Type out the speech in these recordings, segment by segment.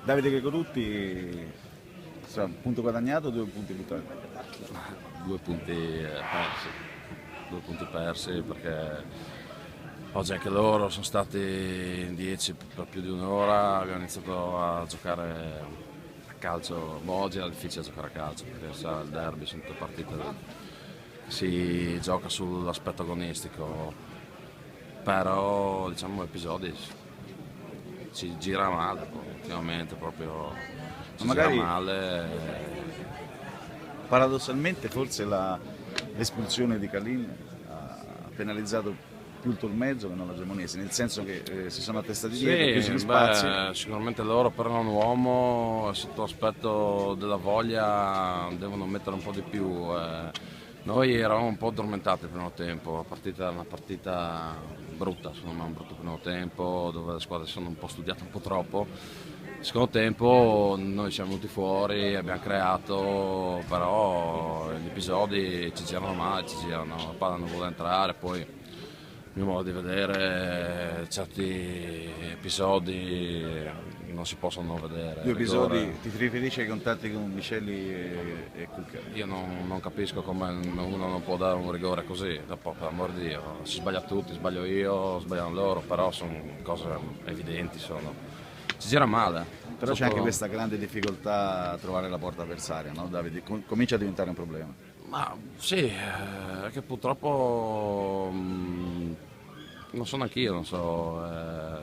Davide Gregorutti, punto guadagnato o 2 punti buttati? 2 punti persi, 2 punti persi perché oggi anche loro sono stati in 10 per più di un'ora, abbiamo iniziato a giocare a calcio, ma oggi era difficile giocare a calcio perché sa, il derby sono tutte partite che si gioca sull'aspetto agonistico, però diciamo episodi ci gira male ultimamente, proprio Ma ci gira magari male. paradossalmente forse l'espulsione di Calin ha penalizzato più il Tolmezzo che non la Gemonese, nel senso che si sono attestati dietro, chiusi gli spazi. Sicuramente loro per un uomo sotto l'aspetto della voglia devono mettere un po' di più. Noi eravamo un po' addormentati il primo tempo, la partita era una partita brutta, secondo me un brutto primo tempo dove le squadre si sono un po' studiate un po' troppo. Il secondo tempo noi siamo venuti fuori, abbiamo creato, però gli episodi ci girano male, ci girano, la palla non vuole entrare, poi il mio modo di vedere certi episodi non si possono vedere. 2 episodi, ti riferisci ai contatti con Micheli e Cucca? Io non capisco come uno non può dare un rigore così, dopo per amor di Dio, si sbaglia tutti, sbaglio io, sbagliano loro, però sono cose evidenti, ci gira male. Però c'è anche questa grande difficoltà a trovare la porta avversaria, no Davide? Comincia a diventare un problema. Ma sì, che purtroppo non so neanche io, non so,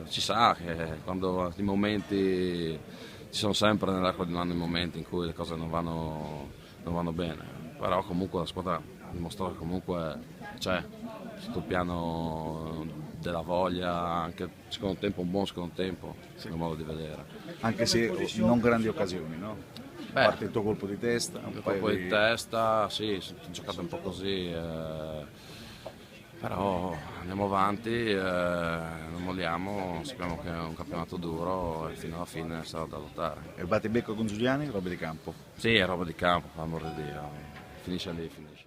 si sa che quando i momenti ci sono sempre nell'arco di un anno i momenti in cui le cose non vanno bene, però comunque la squadra dimostra che comunque c'è sul piano della voglia, anche secondo tempo, un buon secondo tempo, nel modo di vedere. Anche se non grandi occasioni, no? A parte il tuo colpo di testa, Un po' di testa, sì, sono giocato un po' così, però andiamo avanti, non molliamo, sappiamo che è un campionato duro e fino alla fine sarà da lottare. E battibecco con Giuliani, roba di campo. Sì, è roba di campo, per amor di Dio, finisce lì, finisce.